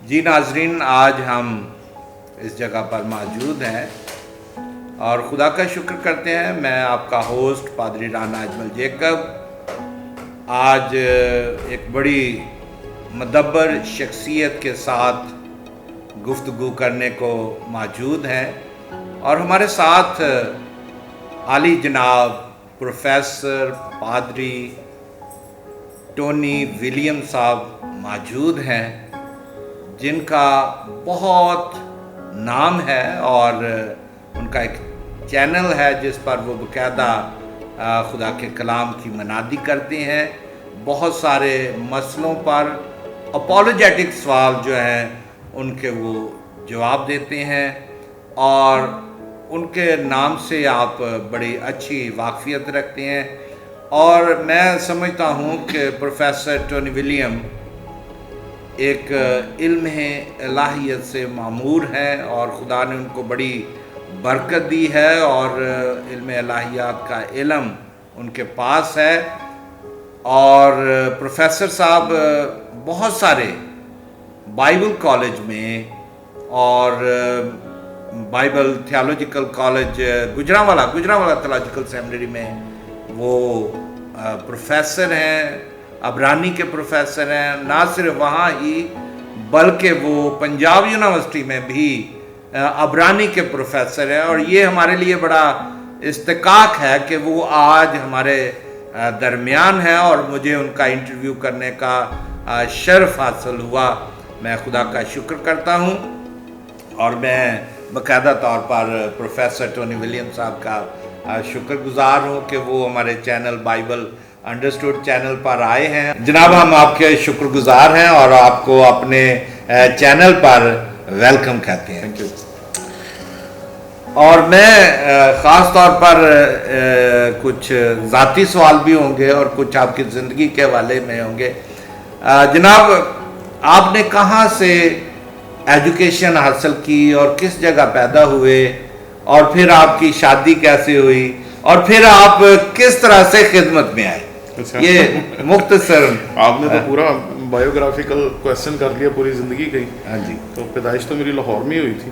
جی ناظرین، آج ہم اس جگہ پر موجود ہیں اور خدا کا شکر کرتے ہیں۔ میں آپ کا ہوسٹ پادری رانا اجمل جیکب آج ایک بڑی مدبر شخصیت کے ساتھ گفتگو کرنے کو موجود ہیں، اور ہمارے ساتھ عالی جناب پروفیسر پادری ٹونی ولیم صاحب موجود ہیں، جن کا بہت نام ہے اور ان کا ایک چینل ہے جس پر وہ باقاعدہ خدا کے کلام کی منادی کرتے ہیں۔ بہت سارے مسئلوں پر اپولوجیٹک سوال جو ہیں ان کے وہ جواب دیتے ہیں، اور ان کے نام سے آپ بڑی اچھی واقفیت رکھتے ہیں۔ اور میں سمجھتا ہوں کہ پروفیسر ٹونی ولیم ایک علم الہیت سے معمور ہیں، اور خدا نے ان کو بڑی برکت دی ہے، اور علم الہیات کا علم ان کے پاس ہے۔ اور پروفیسر صاحب بہت سارے بائبل کالج میں اور بائبل تھیالوجیکل کالج گجرانوالہ تھیالوجیکل سیمنری میں وہ پروفیسر ہیں، عبرانی کے پروفیسر ہیں۔ نہ صرف وہاں ہی بلکہ وہ پنجاب یونیورسٹی میں بھی عبرانی کے پروفیسر ہیں، اور یہ ہمارے لیے بڑا استحقاق ہے کہ وہ آج ہمارے درمیان ہے اور مجھے ان کا انٹرویو کرنے کا شرف حاصل ہوا۔ میں خدا کا شکر کرتا ہوں، اور میں باقاعدہ طور پر پروفیسر ٹونی ولیم صاحب کا شکر گزار ہوں کہ وہ ہمارے چینل بائبل انڈرسٹوڈ چینل پر آئے ہیں۔ جناب، ہم آپ کے شکر گزار ہیں اور آپ کو اپنے چینل پر ویلکم کہتے ہیں۔ اور میں خاص طور پر کچھ ذاتی سوال بھی ہوں گے اور کچھ آپ کی زندگی کے حوالے میں ہوں گے۔ جناب، آپ نے کہاں سے ایجوکیشن حاصل کی اور کس جگہ پیدا ہوئے، اور پھر آپ کی شادی کیسے ہوئی، اور پھر آپ کس طرح سے خدمت میں آئے؟ یہ مختصر آپ نے تو پورا بایوگرافیکل کویسچن کر لیا پوری زندگی کا ہی۔ ہاں جی۔ تو پیدائش تو میری لاہور میں ہوئی تھی،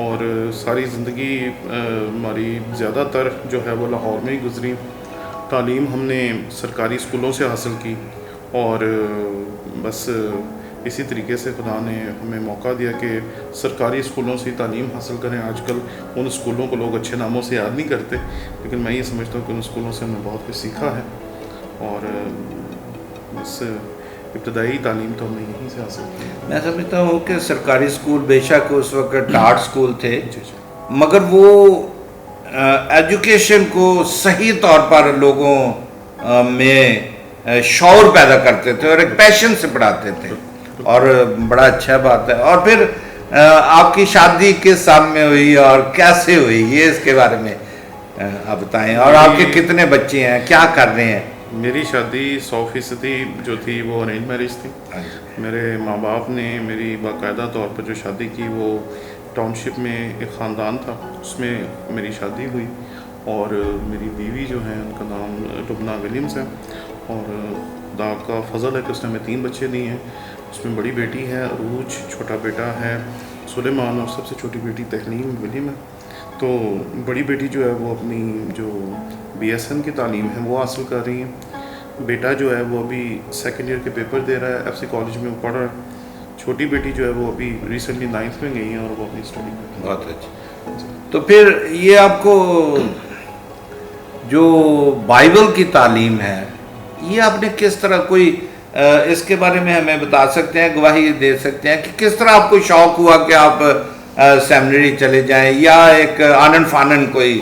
اور ساری زندگی ہماری زیادہ تر جو ہے وہ لاہور میں ہی گزری۔ تعلیم ہم نے سرکاری اسکولوں سے حاصل کی، اور بس اسی طریقے سے خدا نے ہمیں موقع دیا کہ سرکاری اسکولوں سے تعلیم حاصل کریں۔ آج کل ان اسکولوں کو لوگ اچھے ناموں سے یاد نہیں کرتے، لیکن میں یہ سمجھتا ہوں کہ ان اسکولوں سے ہم نے بہت کچھ سیکھا ہے، اور بس ابتدائی تعلیم تو ہم نے یہیں سے حاصل کی۔ میں سمجھتا ہوں کہ سرکاری اسکول بے شک اس وقت ٹاٹ اسکول تھے، جی جی، مگر وہ ایجوکیشن کو صحیح طور پر لوگوں میں شعور پیدا کرتے تھے اور ایک پیشن سے پڑھاتے تھے، اور بڑا اچھا بات ہے۔ اور پھر آپ کی شادی کس سال میں ہوئی اور کیسے ہوئی، یہ اس کے بارے میں آپ بتائیں، اور آپ کے کتنے بچے ہیں، کیا کر رہے ہیں؟ میری شادی 100% جو تھی وہ ارینج میرج تھی۔ میرے ماں باپ نے میری باقاعدہ طور پر جو شادی کی وہ ٹاؤن شپ میں ایک خاندان تھا، اس میں میری شادی ہوئی، اور میری بیوی جو ہیں ان کا نام لبنہ ولیمز ہے، اور خدا کا فضل ہے کہ اس نے ہمیں 3 بچے دیے ہیں۔ اس میں بڑی بیٹی ہے عروج، چھوٹا بیٹا ہے سلیمان، اور سب سے چھوٹی بیٹی تحلیم ولیم ہے۔ تو بڑی بیٹی جو ہے وہ اپنی جو BSN کی تعلیم ہے وہ حاصل کر رہی ہے، بیٹا جو ہے وہ ابھی 2nd ایئر کے پیپر دے رہا ہے، FC کالج میں وہ پڑھ رہا ہے، چھوٹی بیٹی جو ہے وہ ابھی ریسنٹلی 9th میں گئی ہیں اور وہ اپنی اسٹڈی کر رہی ہے۔ بہت اچھا۔ تو پھر یہ آپ کو جو بائبل کی تعلیم ہے، یہ آپ نے کس طرح، کوئی اس کے بارے میں ہمیں بتا سکتے ہیں، گواہی دے سکتے ہیں کہ کس طرح آپ کو شوق ہوا کہ آپ سیمنری چلے جائیں، یا ایک آنن فانن کوئی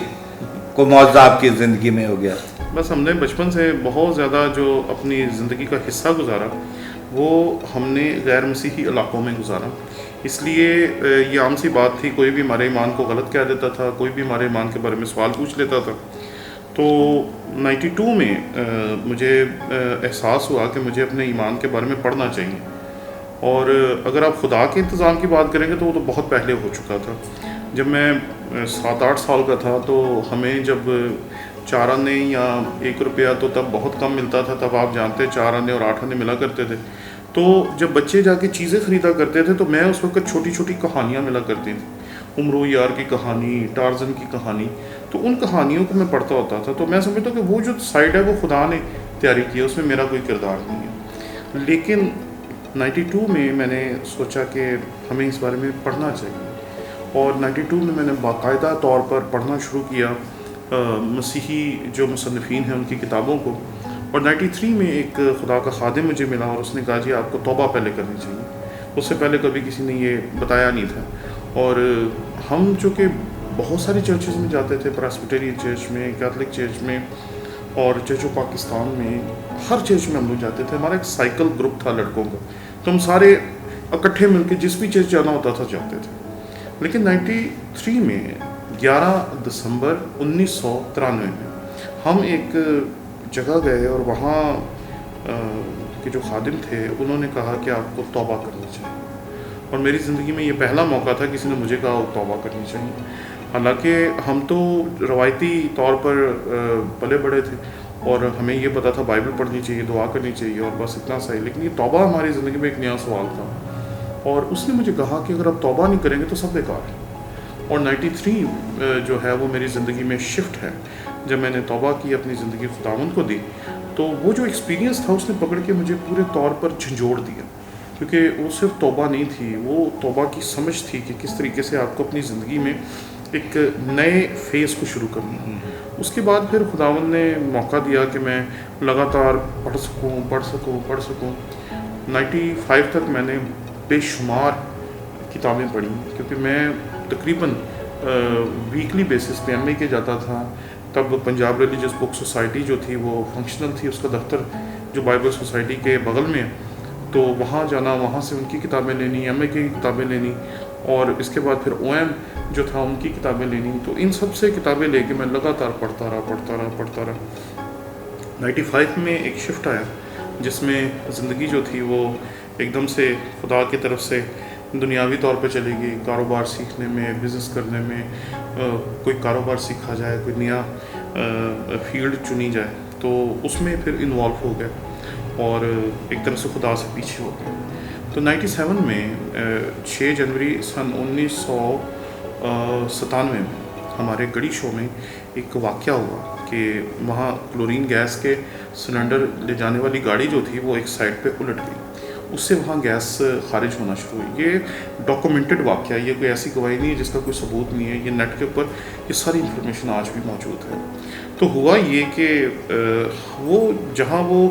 موضوع آپ کی زندگی میں ہو گیا؟ بس ہم نے بچپن سے بہت زیادہ جو اپنی زندگی کا حصہ گزارا وہ ہم نے غیر مسیحی علاقوں میں گزارا، اس لیے یہ عام سی بات تھی، کوئی بھی ہمارے ایمان کو غلط کہہ دیتا تھا، کوئی بھی ہمارے ایمان کے بارے میں سوال پوچھ لیتا تھا۔ تو 92 میں مجھے احساس ہوا کہ مجھے اپنے ایمان کے بارے میں پڑھنا چاہیے، اور اگر آپ خدا کے انتظام کی بات کریں گے تو وہ تو بہت پہلے ہو چکا تھا۔ جب میں 7-8 سال کا تھا تو ہمیں جب 4 آنے یا 1 روپیہ تو تب بہت کم ملتا تھا، تب آپ جانتے 4 آنے اور 8 آنے ملا کرتے تھے، تو جب بچے جا کے چیزیں خریدا کرتے تھے تو میں اس وقت چھوٹی چھوٹی کہانیاں ملا کرتی تھیں، عمرو یار کی کہانی، ٹارزن کی کہانی، تو ان کہانیوں کو میں پڑھتا ہوتا تھا. تو میں سمجھتا ہوں کہ وہ جو سائڈ ہے وہ خدا نے تیاری کی ہے، اس میں میرا کوئی کردار نہیں ہے. لیکن 92 میں نے سوچا کہ ہمیں اس بارے میں پڑھنا چاہیے، اور 92 میں نے باقاعدہ طور پر پڑھنا شروع کیا مسیحی جو مصنفین ہیں ان کی کتابوں کو. اور 93 میں ایک خدا کا خادم مجھے ملا اور اس نے کہا جی آپ کو توبہ پہلے کرنی چاہیے. اس سے پہلے کبھی کسی نے یہ بتایا نہیں تھا. اور ہم چونکہ بہت ساری چرچز میں جاتے تھے، پریسبیٹیرین چرچ میں، کیتھولک چرچ میں، اور چرچ آف پاکستان میں، ہر چرچ میں ہم لوگ جاتے تھے. ہمارا ایک سائیکل گروپ تھا لڑکوں کا، تو ہم سارے اکٹھے مل کے جس بھی چرچ جانا ہوتا تھا جاتے تھے. لیکن 93 میں 11 دسمبر 1993 میں ہم ایک جگہ گئے اور وہاں کے جو خادم تھے انہوں نے کہا کہ آپ کو توبہ کرنی چاہیے. اور میری زندگی میں یہ پہلا موقع تھا کسی نے مجھے کہا توبہ کرنی چاہیے. حالانکہ ہم تو روایتی طور پر پلے بڑے تھے اور ہمیں یہ پتا تھا بائبل پڑھنی چاہیے، دعا کرنی چاہیے، اور بس اتنا صحیح. لیکن یہ توبہ ہماری زندگی میں ایک نیا سوال تھا، اور اس نے مجھے کہا کہ اگر آپ توبہ نہیں کریں گے تو سب بیکار ہے. اور 93 جو ہے وہ میری زندگی میں شفٹ ہے. جب میں نے توبہ کی، اپنی زندگی خداوند کو دی، تو وہ جو ایکسپیرینس تھا اس نے پکڑ کے مجھے پورے طور پر جھنجھوڑ دیا. کیونکہ وہ صرف توبہ نہیں تھی، وہ توبہ کی سمجھ تھی کہ کس طریقے سے آپ کو اپنی زندگی میں ایک نئے فیز کو شروع کرنا ہے. اس کے بعد پھر خداوند نے موقع دیا کہ میں لگاتار پڑھ سکوں. 95 تک میں نے بے شمار کتابیں پڑھی، کیونکہ میں تقریباً ویکلی بیسس پہ ایم اے کے جاتا تھا. تب پنجاب ریلیجس بک سوسائٹی جو تھی وہ فنکشنل تھی، اس کا دفتر جو بائبل سوسائٹی کے بغل میں، تو وہاں جانا، وہاں سے ان کی کتابیں لینی، ایم اے کی کتابیں لینی، اور اس کے بعد پھر او ایم جو تھا ان کی کتابیں لینی. تو ان سب سے کتابیں لے کے میں لگاتار پڑھتا رہا. 95 میں ایک شفٹ آیا جس میں زندگی جو تھی وہ ایک دم سے خدا کی طرف سے دنیاوی طور پہ چلے گی. کاروبار سیکھنے میں، بزنس کرنے میں، کوئی کاروبار سیکھا جائے، کوئی نیا فیلڈ چنی جائے، تو اس میں پھر انوالو ہو گئے اور ایک طرح سے خدا سے پیچھے ہو گئے. تو 97 میں 6 جنوری سن 1997 میں ہمارے گڑی شو میں ایک واقعہ ہوا کہ وہاں کلورین گیس کے سلنڈر لے جانے والی گاڑی جو تھی وہ ایک سائڈ پہ الٹ گئی. اس سے وہاں گیس خارج ہونا شروع ہوئی. یہ ڈاکومنٹڈ واقعہ، یہ کوئی ایسی گواہی نہیں ہے جس کا کوئی ثبوت نہیں ہے. یہ نیٹ کے اوپر یہ ساری انفارمیشن آج بھی موجود ہے. تو ہوا یہ کہ وہ جہاں وہ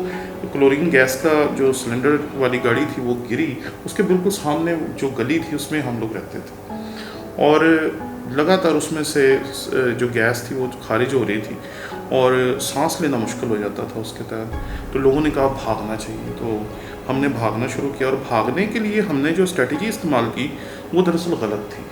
کلورین گیس کا جو سلنڈر والی گاڑی تھی وہ گری، اس کے بالکل سامنے جو گلی تھی اس میں ہم لوگ رہتے تھے، اور لگاتار اس میں سے جو گیس تھی وہ خارج ہو رہی تھی اور سانس لینا مشکل ہو جاتا تھا اس کے تحت. تو لوگوں نے کہا بھاگنا چاہیے. تو ہم نے بھاگنا شروع کیا، اور بھاگنے کے لیے ہم نے جو اسٹریٹجی استعمال کی وہ دراصل غلط تھی.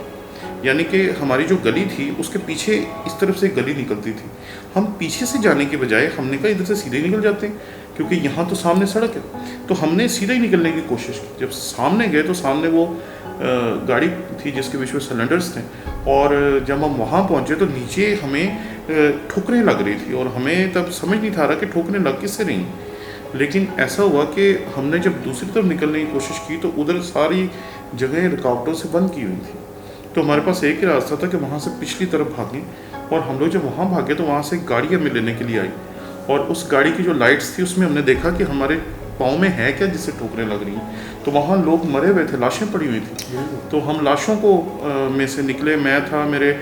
یعنی کہ ہماری جو گلی تھی اس کے پیچھے اس طرف سے گلی نکلتی تھی. ہم پیچھے سے جانے کے بجائے ہم نے کہا ادھر سے سیدھے نکل جاتے ہیں کیونکہ یہاں تو سامنے سڑک ہے. تو ہم نے سیدھے ہی نکلنے کی کوشش کی. جب سامنے گئے تو سامنے وہ گاڑی تھی جس کے بیچ میں سلنڈرز تھے، اور جب ہم وہاں پہنچے تو نیچے ہمیں ٹھوکریں لگ رہی تھی، اور ہمیں تب سمجھ نہیں تھا رہا کہ ٹھوکریں لگ کس سے رہی. لیکن ایسا ہوا کہ ہم نے جب دوسری طرف نکلنے کی کوشش کی تو ادھر ساری جگہیں رکاوٹوں سے بند کی ہوئی تھی. تو ہمارے پاس ایک ہی راستہ تھا کہ وہاں سے پچھلی طرف بھاگیں. اور ہم لوگ جب وہاں بھاگے تو وہاں سے ایک گاڑی ہمیں لینے کے لیے آئی، اور اس گاڑی کی جو لائٹس تھی اس میں ہم نے دیکھا کہ ہمارے پاؤں میں ہے کیا جس سے ٹھوکریں لگ رہی ہیں. تو وہاں لوگ مرے ہوئے تھے، لاشیں پڑی ہوئی تھیں. تو ہم لاشوں کو میں سے نکلے. میں تھا، میرے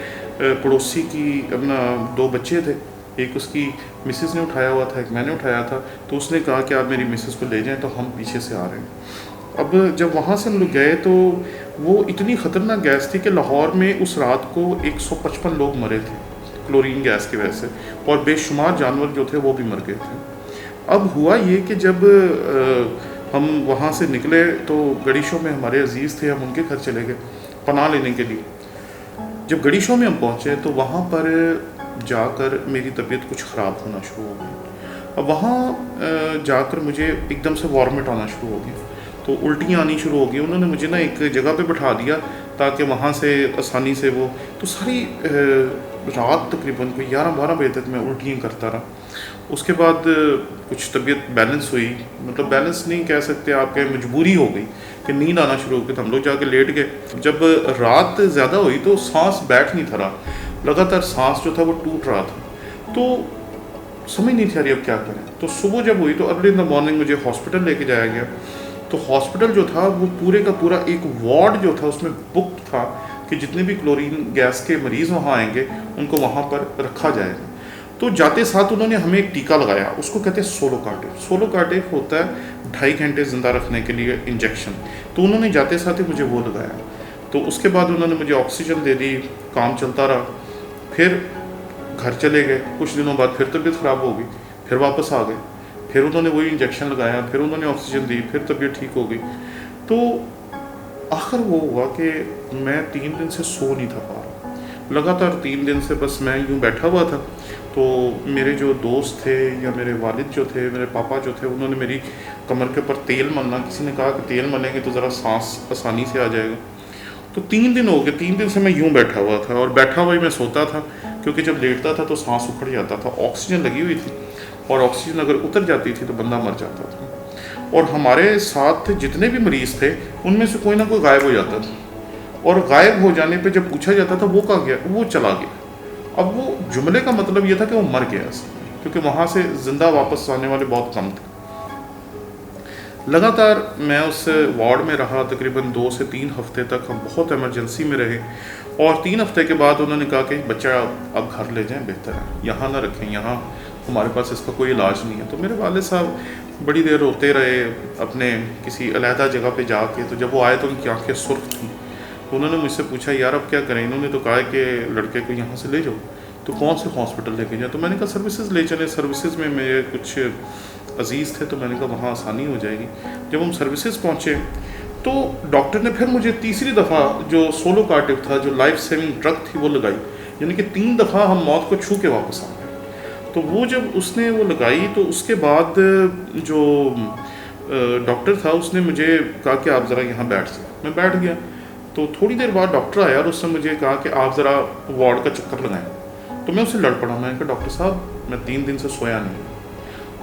پڑوسی کی اپنا 2 بچے تھے، ایک اس کی مسز نے اٹھایا ہوا تھا، ایک میں نے اٹھایا تھا. تو اس نے کہا کہ آپ میری مسز کو لے جائیں، تو ہم پیچھے سے آ رہے ہیں. اب جب وہاں سے ہم لوگ گئے تو وہ اتنی خطرناک گیس تھی کہ لاہور میں اس رات کو 155 لوگ مرے تھے کلورین گیس کی وجہ سے، اور بے شمار جانور جو تھے وہ بھی مر گئے تھے. اب ہوا یہ کہ جب ہم وہاں سے نکلے تو گڑی شو میں ہمارے عزیز تھے، ہم ان کے گھر چلے گئے پناہ لینے کے لیے. جب گڑی شو میں ہم پہنچے تو وہاں پر جا کر میری طبیعت کچھ خراب ہونا شروع ہو گئی. اب وہاں جا کر مجھے ایک دم سے وارمٹ آنا شروع ہو گیا، تو الٹیاں آنی شروع ہو گئی. انہوں نے مجھے نا ایک جگہ پہ بٹھا دیا تاکہ وہاں سے آسانی سے وہ، تو ساری رات تقریباً کوئی 11-12 بجے تک میں الٹیاں کرتا رہا. اس کے بعد کچھ طبیعت بیلنس ہوئی، مطلب بیلنس نہیں کہہ سکتے آپ، کہ مجبوری ہو گئی کہ نیند آنا شروع ہو گئی، تو ہم لوگ جا کے لیٹ گئے. جب رات زیادہ ہوئی تو سانس بیٹھ نہیں تھا رہا، لگاتار سانس جو تھا وہ ٹوٹ رہا تھا، تو سمجھ نہیں تھی اب کیا کریں. تو صبح جب ہوئی تو ارلی ان دا مارننگ مجھے ہاسپٹل لے کے جایا گیا. تو ہاسپٹل جو تھا وہ پورے کا پورا ایک وارڈ جو تھا اس میں بک تھا کہ جتنے بھی کلورین گیس کے مریض وہاں آئیں گے ان کو وہاں پر رکھا جائے گا. تو جاتے ساتھ انہوں نے ہمیں ایک ٹیکہ لگایا، اس کو کہتے ہیں سولو کارٹیو. سولو کارٹیو ہوتا ہے 2.5 گھنٹے زندہ رکھنے کے لیے انجیکشن. تو انہوں نے جاتے ساتھ ہی مجھے وہ لگایا. تو اس کے بعد انہوں نے مجھے آکسیجن دے دی، کام چلتا رہا. پھر گھر چلے گئے، کچھ دنوں بعد پھر طبیعت خراب ہو گئی، پھر واپس آ گئے، پھر انہوں نے وہی انجیکشن لگایا، پھر انہوں نے آکسیجن دی، پھر طبیعت ٹھیک ہو گئی. تو آخر وہ ہوا کہ میں 3 دن سے سو نہیں تھا پا رہا، لگاتار 3 دن سے بس میں یوں بیٹھا ہوا تھا. تو میرے جو دوست تھے یا میرے والد جو تھے، میرے پاپا جو تھے، انہوں نے میری کمر کے اوپر تیل ملنا، کسی نے کہا کہ تیل ملیں گے تو ذرا سانس آسانی سے آ جائے گا. تو 3 دن ہو گئے، 3 دن سے میں یوں بیٹھا ہوا تھا، اور بیٹھا ہوا ہی میں سوتا تھا، کیونکہ جب لیٹتا تھا تو سانس اکھڑ جاتا تھا. آکسیجن لگی ہوئی تھی، اور آکسیجن اگر اتر جاتی تھی تو بندہ مر جاتا تھا. اور ہمارے ساتھ جتنے بھی مریض تھے ان میں سے کوئی نہ کوئی غائب ہو جاتا تھا، اور غائب ہو جانے پہ جب پوچھا جاتا تھا وہ کہاں گیا، وہ چلا گیا. اب وہ جملے کا مطلب یہ تھا کہ وہ مر گیا، کیونکہ وہاں سے زندہ واپس آنے والے بہت کم تھے. لگاتار میں اس وارڈ میں رہا تقریباً 2 سے 3 ہفتے تک. ہم بہت ایمرجنسی میں رہے، اور 3 ہفتے کے بعد انہوں نے کہا کہ بچہ اب گھر لے جائیں، بہتر ہے، یہاں نہ رکھیں، یہاں ہمارے پاس اس کا کوئی علاج نہیں ہے. تو میرے والد صاحب بڑی دیر روتے رہے اپنے کسی علیحدہ جگہ پہ جا کے. تو جب وہ آئے تو ان کی آنکھیں سرخ تھیں. تو انہوں نے مجھ سے پوچھا یار اب کیا کریں. انہوں نے تو کہا کہ لڑکے کو یہاں سے لے جاؤ. تو کون سے ہاسپٹل لے کے جائیں؟ تو میں نے کہا سروسز لے چلیں، سروسز میں میرے کچھ عزیز تھے، تو میں نے کہا وہاں آسانی ہو جائے گی. جب ہم سروسز پہنچے تو ڈاکٹر نے پھر مجھے تیسری دفعہ جو سولو کارٹیو تھا، جو لائف سیونگ ڈرگ تھی، وہ لگائی. یعنی کہ 3 دفعہ ہم موت کو چھو کے واپس آ گئے. تو وہ جب اس نے وہ لگائی تو اس کے بعد جو ڈاکٹر تھا اس نے مجھے کہا کہ آپ ذرا یہاں بیٹھ جائیں. میں بیٹھ گیا. تو تھوڑی دیر بعد ڈاکٹر آیا اور اس نے مجھے کہا کہ آپ ذرا وارڈ کا چکر لگائیں. تو میں اسے لڑ پڑا. میں نے کہا ڈاکٹر صاحب میں 3 دن سے سویا نہیں،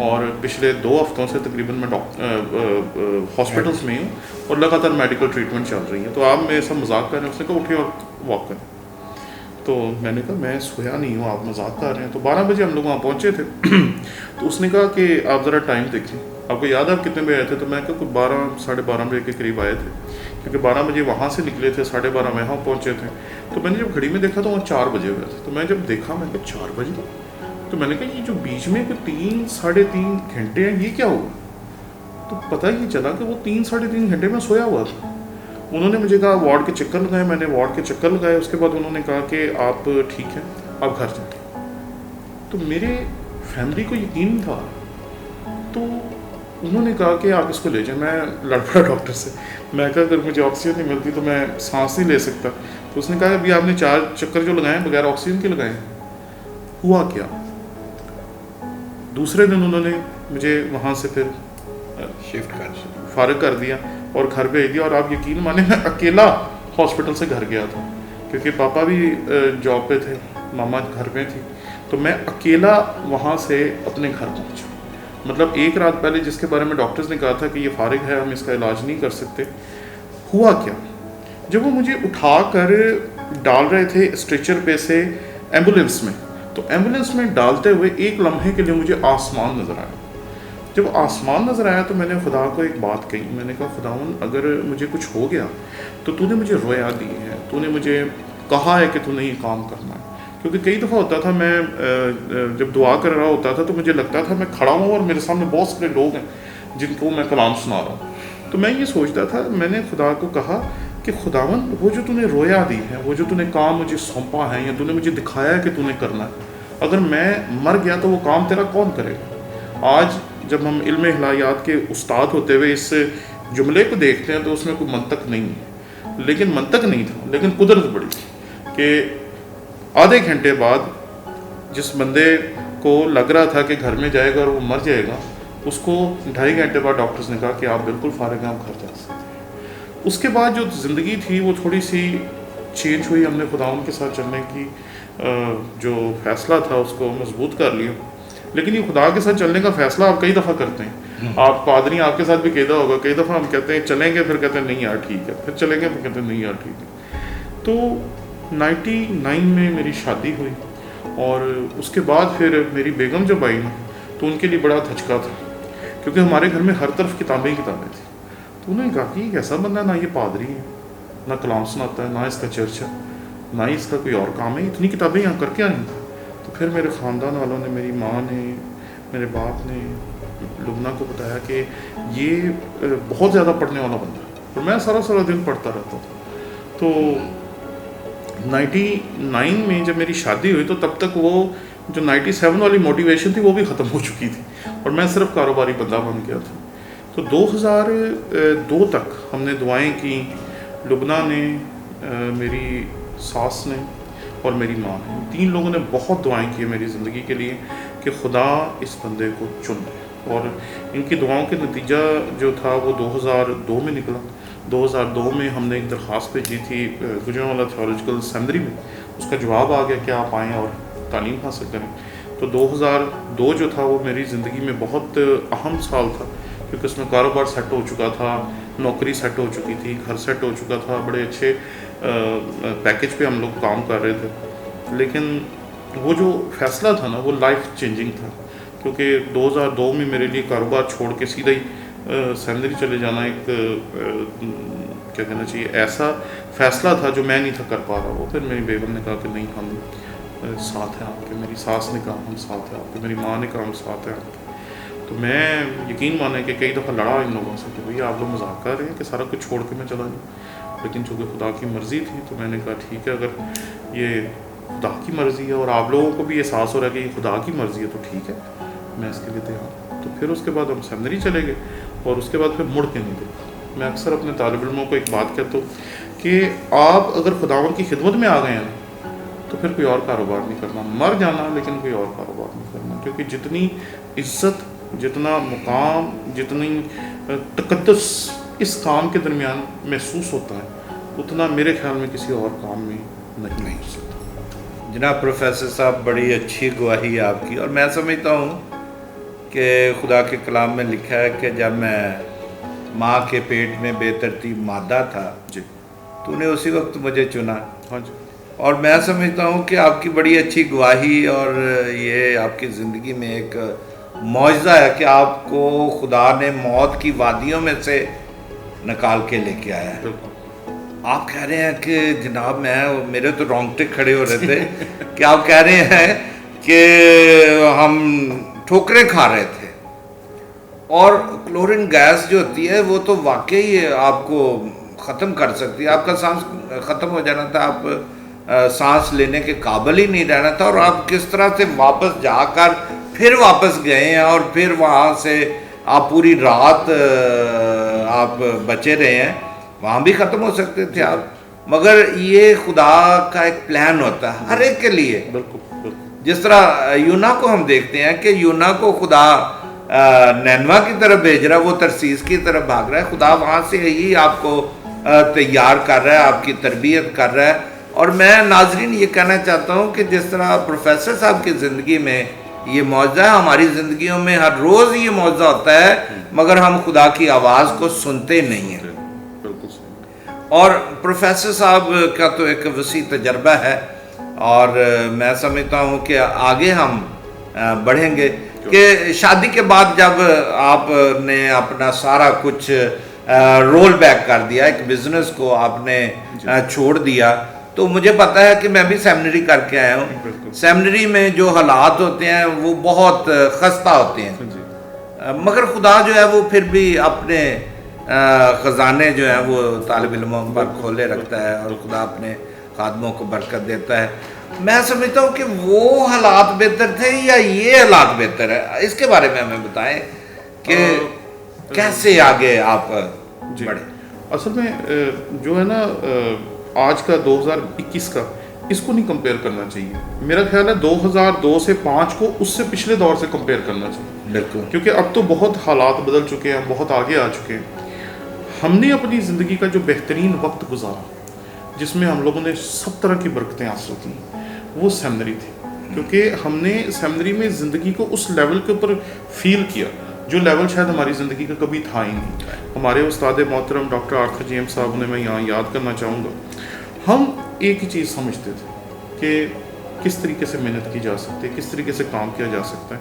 اور پچھلے 2 ہفتوں سے تقریباً میں ہاسپٹلس میں ہوں، اور لگاتار میڈیکل ٹریٹمنٹ چل رہی ہے، تو آپ میرے ساتھ مذاق کر رہے ہیں. اس نے کہا اٹھیں اور واک کریں. تو میں نے کہا میں سویا نہیں ہوں، آپ مذاق کر رہے ہیں. تو 12 بجے ہم لوگ وہاں پہنچے تھے. تو اس نے کہا کہ آپ ذرا ٹائم دیکھیں، آپ کو یاد ہے آپ کتنے بجے آئے تھے؟ تو میں کہا کوئی 12 ساڑھے 12 بجے کے قریب آئے تھے، کیونکہ 12 بجے وہاں سے نکلے تھے، 12:30 میں وہاں پہنچے تھے. تو میں نے جب گھڑی میں دیکھا تو وہاں 4 بجے ہوئے تھے. تو میں جب دیکھا میں کہا 4 بجے، تو میں نے کہا یہ جو بیچ میں کوئی 3 ساڑھے 3 گھنٹے ہیں یہ کیا ہوا؟ تو پتہ یہ چلا کہ وہ 3 ساڑھے 3 گھنٹے میں سویا ہوا تھا. انہوں نے مجھے کہا وارڈ کے چکر لگائے. میں نے وارڈ کے چکر لگائے. اس کے بعد انہوں نے کہا کہ آپ ٹھیک ہیں، آپ گھر جائیں. تو میرے فیملی کو یقین تھا. تو انہوں نے کہا کہ آپ اس کو لے جائیں. میں لڑ پڑا ڈاکٹر سے. میں کہا اگر مجھے آکسیجن نہیں ملتی تو میں سانس نہیں لے سکتا. تو اس نے کہا ابھی آپ نے 4 چکر جو لگائے ہیں بغیر آکسیجن کے لگائے ہیں. ہوا کیا، دوسرے دن انہوں نے مجھے وہاں سے پھر شفٹ فارغ کر دیا اور گھر بھیج دیا. اور آپ یقین مانیں میں اکیلا ہاسپٹل سے گھر گیا تھا، کیونکہ پاپا بھی جاب پہ تھے، ماما گھر پہ تھی. تو میں اکیلا وہاں سے اپنے گھر پہنچا. مطلب 1 رات پہلے جس کے بارے میں ڈاکٹرز نے کہا تھا کہ یہ فارغ ہے، ہم اس کا علاج نہیں کر سکتے. ہوا کیا، جب وہ مجھے اٹھا کر ڈال رہے تھے اسٹریچر پہ سے ایمبولینس میں، تو ایمبولینس میں ڈالتے ہوئے ایک لمحے کے لیے مجھے آسمان نظر آیا. جب آسمان نظر آیا تو میں نے خدا کو ایک بات کہی. میں نے کہا خداون اگر مجھے کچھ ہو گیا تو تو نے مجھے رویا دی ہے، تو نے مجھے کہا ہے کہ تو نے یہ کام کرنا ہے. کیونکہ کئی دفعہ ہوتا تھا میں جب دعا کر رہا ہوتا تھا تو مجھے لگتا تھا میں کھڑا ہوں اور میرے سامنے بہت سارے لوگ ہیں جن کو میں کلام سنا رہا ہوں. تو میں یہ سوچتا تھا، میں نے خدا کو کہا کہ خداون وہ جو تو نے رویا دی ہے، وہ جو تو نے کام مجھے سونپا ہے یا تو نے مجھے دکھایا ہے کہ تو نے کرنا ہے، اگر میں مر گیا تو وہ کام تیرا کون کرے گا؟ آج جب ہم علم الہیات کے استاد ہوتے ہوئے اس جملے کو دیکھتے ہیں تو اس میں کوئی منطق نہیں ہے، لیکن منطق نہیں تھا، لیکن قدرت بڑی تھی کہ آدھے گھنٹے بعد جس بندے کو لگ رہا تھا کہ گھر میں جائے گا اور وہ مر جائے گا، اس کو 2.5 گھنٹے بعد ڈاکٹرز نے کہا کہ آپ بالکل فارغ ہیں، آپ گھر جا سکتے ہیں. اس کے بعد جو زندگی تھی وہ تھوڑی سی چینج ہوئی. ہم نے خداوند کے ساتھ چلنے کی جو فیصلہ تھا اس کو مضبوط کر لیا. لیکن یہ خدا کے ساتھ چلنے کا فیصلہ آپ کئی دفعہ کرتے ہیں. آپ پادری آپ کے ساتھ بھی کہا ہوگا, کئی دفعہ ہم کہتے ہیں چلیں گے, پھر کہتے ہیں نہیں یار ٹھیک ہے, پھر چلیں گے, پھر کہتے ہیں نہیں یار ٹھیک ہے. تو 99 میں میری شادی ہوئی, اور اس کے بعد پھر میری بیگم جب آئی نا تو ان کے لیے بڑا دھچکا تھا, کیونکہ ہمارے گھر میں ہر طرف کتابیں ہی کتابیں تھیں. تو انہوں نے کہا کہ یہ ایسا بندہ, نہ یہ پادری ہے, نہ کلام سناتا ہے, نہ اس کا چرچ ہے, نہ ہی اس کا کوئی اور کام ہے, اتنی کتابیں یہاں کر کے آئیں. تو پھر میرے خاندان والوں نے, میری ماں نے, میرے باپ نے لبنہ کو بتایا کہ یہ بہت زیادہ پڑھنے والا بندہ ہے, اور میں سارا دن پڑھتا رہتا تھا. تو 99 میں جب میری شادی ہوئی تو تب تک وہ جو 97 والی موٹیویشن تھی وہ بھی ختم ہو چکی تھی, اور میں صرف کاروباری بندہ بن گیا تھا. تو 2002 تک ہم نے دعائیں کی, لبنہ نے, میری ساس نے اور میری ماں نے, 3 لوگوں نے بہت دعائیں کی میری زندگی کے لیے کہ خدا اس بندے کو چن لے. اور ان کی دعاؤں کے نتیجہ جو تھا وہ 2002 میں نکلا. 2002 میں ہم نے ایک درخواست بھیجی تھی گجرانوالہ تھیولوجیکل سیمنری میں, اس کا جواب آ گیا کہ آپ آئیں اور تعلیم حاصل کریں. تو 2002 جو تھا وہ میری زندگی میں بہت اہم سال تھا, کیونکہ اس میں کاروبار سیٹ ہو چکا تھا, نوکری سیٹ ہو چکی تھی, گھر سیٹ ہو چکا تھا, بڑے اچھے پیکج پہ ہم لوگ کام کر رہے تھے. لیکن وہ جو فیصلہ تھا نا وہ لائف چینجنگ تھا, کیونکہ 2002 میں میرے لیے کاروبار چھوڑ کے سیدھا ہی سیمنری چلے جانا ایک کیا کہنا چاہیے ایسا فیصلہ تھا جو میں نہیں تھا کر پا رہا. وہ پھر میری بیگم نے کہا کہ نہیں ہم ساتھ ہیں آپ کے, میری ساس نے کہا ہم ساتھ ہیں آپ کے, میری ماں نے کہا ہم ساتھ ہیں آپ کے. تو میں یقین مانے کہ کئی دفعہ لڑا ان لوگوں سے کہ بھئی آپ لوگ مذاق کر رہے ہیں کہ سارا کچھ چھوڑ کے میں چلا جاؤں, لیکن چونکہ خدا کی مرضی تھی تو میں نے کہا ٹھیک ہے, اگر یہ خدا کی مرضی ہے اور آپ لوگوں کو بھی احساس ہو رہا ہے کہ یہ خدا کی مرضی ہے تو ٹھیک ہے, میں اس کے لیے تیار. تو پھر اس کے بعد ہم سیمنری چلے گئے, اور اس کے بعد پھر مڑ کے نہیں دیکھا. میں اکثر اپنے طالب علموں کو ایک بات کہتا ہوں کہ آپ اگر خداوند کی خدمت میں آ گئے ہیں تو پھر کوئی اور کاروبار نہیں کرنا, مر جانا لیکن کوئی اور کاروبار نہیں کرنا, کیونکہ جتنی عزت, جتنا مقام, جتنی تقدس اس کام کے درمیان محسوس ہوتا ہے اتنا میرے خیال میں کسی اور کام میں نہیں ہو سکتا. جناب پروفیسر صاحب, بڑی اچھی گواہی ہے آپ کی, اور میں سمجھتا ہوں کہ خدا کے کلام میں لکھا ہے کہ جب میں ماں کے پیٹ میں بے ترتیب مادہ تھا جی تو نے اسی وقت مجھے چنا. ہاں جی. اور میں سمجھتا ہوں کہ آپ کی بڑی اچھی گواہی, اور یہ آپ کی زندگی میں ایک معجزہ ہے کہ آپ کو خدا نے موت کی وادیوں میں سے نکال کے لے کے آیا ہے. آپ کہہ رہے ہیں کہ جناب میرے تو رونگٹے کھڑے ہو رہے تھے کہ آپ کہہ رہے ہیں کہ ہم ٹھوکریں کھا رہے تھے, اور کلورین گیس جو ہوتی ہے وہ تو واقعی آپ کو ختم کر سکتی ہے. آپ کا سانس ختم ہو جانا تھا, آپ سانس لینے کے قابل ہی نہیں رہنا تھا, اور آپ کس طرح سے واپس جا کر پھر واپس گئے ہیں, اور پھر وہاں سے آپ پوری رات آپ بچے رہے ہیں. وہاں بھی ختم ہو سکتے تھے آپ, مگر یہ خدا کا ایک پلان ہوتا ہے ہر ایک کے لیے. بالکل. جس طرح یونا کو ہم دیکھتے ہیں کہ یونا کو خدا نینوا کی طرف بھیج رہا ہے, وہ ترسیس کی طرف بھاگ رہا ہے. خدا وہاں سے ہی آپ کو تیار کر رہا ہے, آپ کی تربیت کر رہا ہے. اور میں ناظرین یہ کہنا چاہتا ہوں کہ جس طرح پروفیسر صاحب کی زندگی میں یہ معجزہ ہے, ہماری زندگیوں میں ہر روز یہ معجزہ ہوتا ہے, مگر ہم خدا کی آواز کو سنتے نہیں ہیں. اور پروفیسر صاحب کا تو ایک وسیع تجربہ ہے, اور میں سمجھتا ہوں کہ آگے ہم بڑھیں گے کہ شادی کے بعد جب آپ نے اپنا سارا کچھ رول بیک کر دیا, ایک بزنس کو آپ نے چھوڑ دیا, تو مجھے پتا ہے کہ میں بھی سیمنری کر کے آیا ہوں. سیمنری میں جو حالات ہوتے ہیں وہ بہت خستہ ہوتے ہیں, مگر خدا جو ہے وہ پھر بھی اپنے خزانے جو ہیں وہ طالب علموں پر کھولے رکھتا ہے, اور خدا اپنے خادموں کو برکت دیتا ہے. میں سمجھتا ہوں کہ وہ حالات بہتر تھے یا یہ حالات بہتر ہے, اس کے بارے میں ہمیں بتائیں کہ کیسے آگے آپ بڑھے. اصل میں جو ہے نا آج کا 2021 کا, اس کو نہیں کمپیئر کرنا چاہیے. میرا خیال ہے 2002 سے 5 کو اس سے پچھلے دور سے کمپیئر کرنا چاہیے. بالکل, کیونکہ اب تو بہت حالات بدل چکے ہیں, ہم بہت آگے آ چکے ہیں. ہم نے اپنی زندگی کا جو بہترین وقت گزارا, جس میں ہم لوگوں نے سب طرح کی برکتیں حاصل کی, وہ سیمنری تھی. کیونکہ ہم نے سیمنری میں زندگی کو اس لیول کے اوپر فیل کیا جو لیول شاید ہماری زندگی کا کبھی تھا ہی نہیں. ہمارے استاد محترم ڈاکٹر آرتھر جیمس صاحب نے میں یہاں یاد کرنا چاہوں گا. ہم ایک ہی چیز سمجھتے تھے کہ کس طریقے سے محنت کی جا سکتی ہے, کس طریقے سے کام کیا جا سکتا ہے.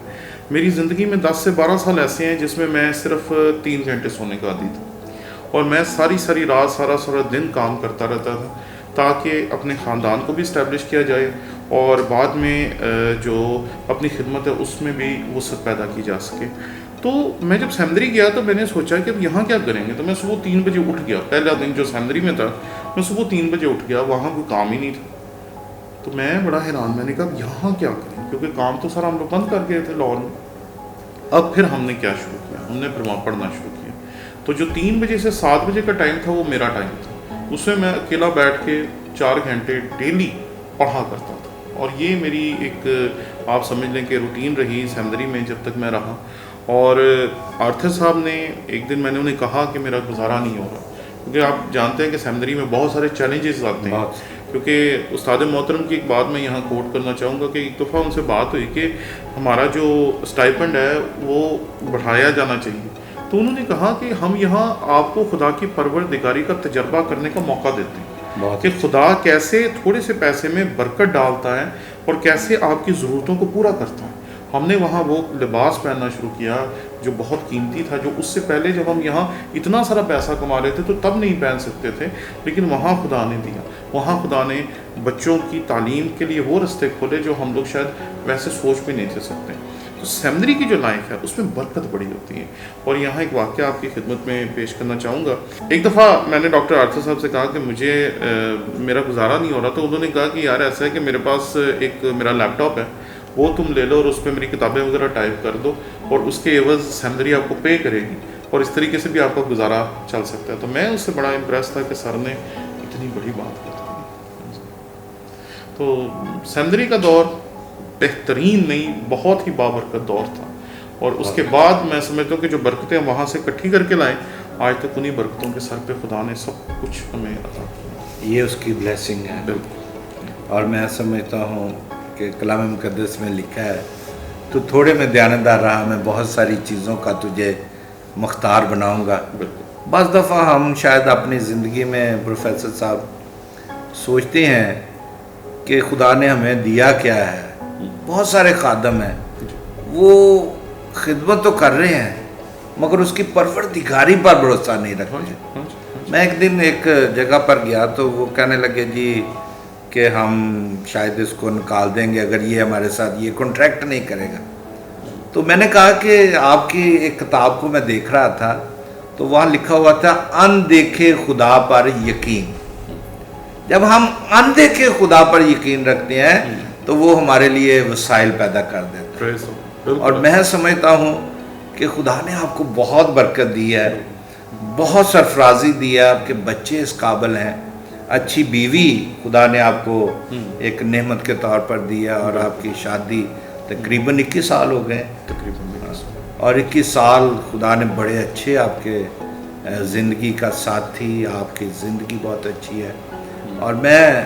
میری زندگی میں 10 سے 12 سال ایسے ہیں جس میں میں صرف 3 گھنٹے سونے کا عادی تھا, اور میں ساری رات سارا دن کام کرتا رہتا تھا تاکہ اپنے خاندان کو بھی اسٹیبلش کیا جائے اور بعد میں جو اپنی خدمت ہے اس میں بھی وسعت پیدا کی جا سکے. تو میں جب سیمنری گیا تو میں نے سوچا کہ اب یہاں کیا کریں گے. تو میں صبح 3 بجے اٹھ گیا. پہلا دن جو سیمنری میں تھا میں صبح 3 بجے اٹھ گیا, وہاں کوئی کام ہی نہیں تھا. تو میں بڑا حیران, میں نے کہا یہاں کیا کریں, کیونکہ کام تو سارا ہم لوگ بند کر گئے تھے لاہور میں. اب پھر ہم نے کیا شروع کیا, ہم نے پھر وہاں پڑھنا شروع کیا. تو جو 3 بجے سے 7 بجے کا ٹائم تھا وہ میرا ٹائم تھا. اس میں اکیلا بیٹھ کے 4 گھنٹے ڈیلی پڑھا کرتا تھا. اور یہ میری ایک آپ سمجھ لیں کہ روٹین رہی سیمنری میں جب تک میں رہا. اور آرتھر صاحب نے ایک دن, میں نے انہیں کہا کہ میرا گزارا نہیں ہو رہا, کیونکہ آپ جانتے ہیں کہ سیمنری میں بہت سارے چیلنجز آتے ہیں. کیونکہ استاد محترم کی ایک بات میں یہاں کوٹ کرنا چاہوں گا کہ ایک دفعہ ان سے بات ہوئی کہ ہمارا جو اسٹائپنڈ ہے وہ بڑھایا جانا چاہیے. تو انہوں نے کہا کہ ہم یہاں آپ کو خدا کی پروردگاری کا تجربہ کرنے کا موقع دیتے ہیں کہ خدا کیسے تھوڑے سے پیسے میں برکت ڈالتا ہے اور کیسے آپ کی ضرورتوں کو پورا کرتا ہے. ہم نے وہاں وہ لباس پہننا شروع کیا جو بہت قیمتی تھا, جو اس سے پہلے جب ہم یہاں اتنا سارا پیسہ کما رہے تھے تو تب نہیں پہن سکتے تھے, لیکن وہاں خدا نے دیا. وہاں خدا نے بچوں کی تعلیم کے لیے وہ رستے کھولے جو ہم لوگ شاید ویسے سوچ بھی نہیں تھے سکتے. تو سیمنری کی جو لائف ہے اس میں برکت بڑی ہوتی ہے. اور یہاں ایک واقعہ آپ کی خدمت میں پیش کرنا چاہوں گا. ایک دفعہ میں نے ڈاکٹر آرتھر صاحب سے کہا کہ مجھے میرا گزارا نہیں ہو رہا. تو انہوں نے کہا کہ یار ایسا ہے کہ میرے پاس ایک میرا لیپ ٹاپ ہے, وہ تم لے لو اور اس پہ میری کتابیں وغیرہ ٹائپ کر دو اور اس کے عوض سیمنری آپ کو پے کرے گی اور اس طریقے سے بھی آپ کا گزارا چل سکتا ہے. تو میں اس سے بڑا امپریس تھا کہ سر نے اتنی بڑی بات کی. تو سیمنری کا دور بہترین نہیں, بہت ہی بابرکت دور تھا. اور اس کے بعد میں سمجھتا ہوں کہ جو برکتیں وہاں سے اکٹھی کر کے لائیں, آج تک انہیں برکتوں کے سر پہ خدا نے سب کچھ ہمیں عطا کیا. یہ اس کی بلیسنگ ہے. بالکل. اور میں سمجھتا ہوں کہ کلام مقدس میں لکھا ہے تو تھوڑے میں دیانتدار رہا, میں بہت ساری چیزوں کا تجھے مختار بناؤں گا. بعض دفعہ ہم شاید اپنی زندگی میں پروفیسر صاحب سوچتے ہیں کہ خدا نے ہمیں دیا کیا ہے. بہت سارے خادم ہیں, وہ خدمت تو کر رہے ہیں مگر اس کی پروردگاری پر بھروسہ نہیں رکھتے. میں ایک دن ایک جگہ پر گیا تو وہ کہنے لگے جی کہ ہم شاید اس کو نکال دیں گے اگر یہ ہمارے ساتھ یہ کنٹریکٹ نہیں کرے گا. تو میں نے کہا کہ آپ کی ایک کتاب کو میں دیکھ رہا تھا تو وہاں لکھا ہوا تھا اندیکھے خدا پر یقین. جب ہم اندیکھے خدا پر یقین رکھتے ہیں تو وہ ہمارے لیے وسائل پیدا کر دیتا ہے. اور میں سمجھتا ہوں کہ خدا نے آپ کو بہت برکت دی ہے, بہت سرفرازی دی ہے, آپ کے بچے اس قابل ہیں, اچھی بیوی خدا نے آپ کو ایک نعمت کے طور پر دیا اور آپ کی شادی تقریباً 21 سال ہو گئے. اور 21 سال خدا نے بڑے اچھے آپ کے زندگی کا ساتھی, آپ کی زندگی بہت اچھی ہے. اور میں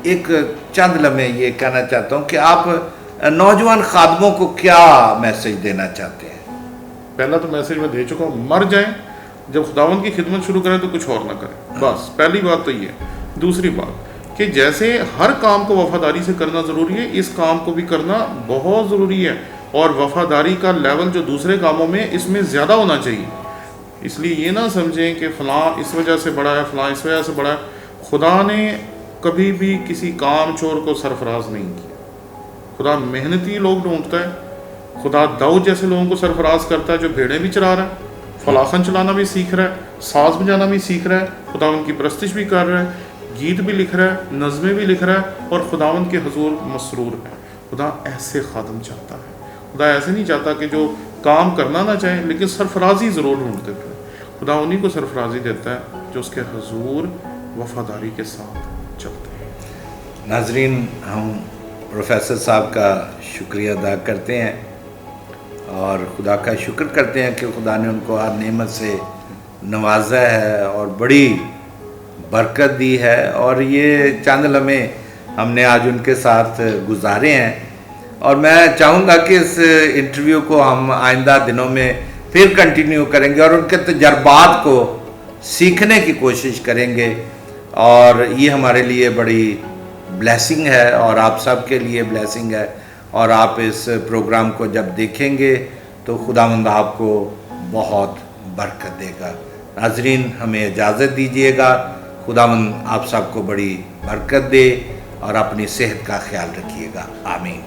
ایک چند لمحے یہ کہنا چاہتا ہوں کہ آپ نوجوان خادموں کو کیا میسج دینا چاہتے ہیں؟ پہلا تو میسج میں دے چکا ہوں, مر جائیں جب خداوند کی خدمت شروع کریں تو کچھ اور نہ کریں. بس پہلی بات تو یہ ہے. دوسری بات کہ جیسے ہر کام کو وفاداری سے کرنا ضروری ہے, اس کام کو بھی کرنا بہت ضروری ہے. اور وفاداری کا لیول جو دوسرے کاموں میں اس میں زیادہ ہونا چاہیے. اس لیے یہ نہ سمجھیں کہ فلاں اس وجہ سے بڑا ہے, فلاں اس وجہ سے بڑا ہے. خدا نے کبھی بھی کسی کام چور کو سرفراز نہیں کیا. خدا محنتی لوگ ڈھونڈتا ہے. خدا داؤد جیسے لوگوں کو سرفراز کرتا ہے جو بھیڑیں بھی چرا رہا ہے, فلاخن چلانا بھی سیکھ رہا ہے, ساز بجانا بھی سیکھ رہا ہے, خداوند کی پرستش بھی کر رہا ہے, گیت بھی لکھ رہا ہے, نظمیں بھی لکھ رہا ہے اور خداوند کے حضور مسرور ہے. خدا ایسے خادم چاہتا ہے. خدا ایسے نہیں چاہتا کہ جو کام کرنا نہ چاہے لیکن سرفرازی ضرور ڈھونڈتے تھے. خدا انہی کو سرفرازی دیتا ہے جو اس کے حضور وفاداری کے ساتھ چلتے ہیں. ناظرین, ہم پروفیسر صاحب کا شکریہ ادا کرتے ہیں اور خدا کا شکر کرتے ہیں کہ خدا نے ان کو ہر نعمت سے نوازا ہے اور بڑی برکت دی ہے. اور یہ چند لمحے ہم نے آج ان کے ساتھ گزارے ہیں اور میں چاہوں گا کہ اس انٹرویو کو ہم آئندہ دنوں میں پھر کنٹینیو کریں گے اور ان کے تجربات کو سیکھنے کی کوشش کریں گے، اور یہ ہمارے لیے بڑی بلیسنگ ہے اور آپ سب کے لیے بلیسنگ ہے، اور آپ اس پروگرام کو جب دیکھیں گے تو خداوند آپ کو بہت برکت دے گا۔ ناظرین ہمیں اجازت دیجیے گا، خداوند آپ سب کو بڑی برکت دے اور اپنی صحت کا خیال رکھیے گا، آمین۔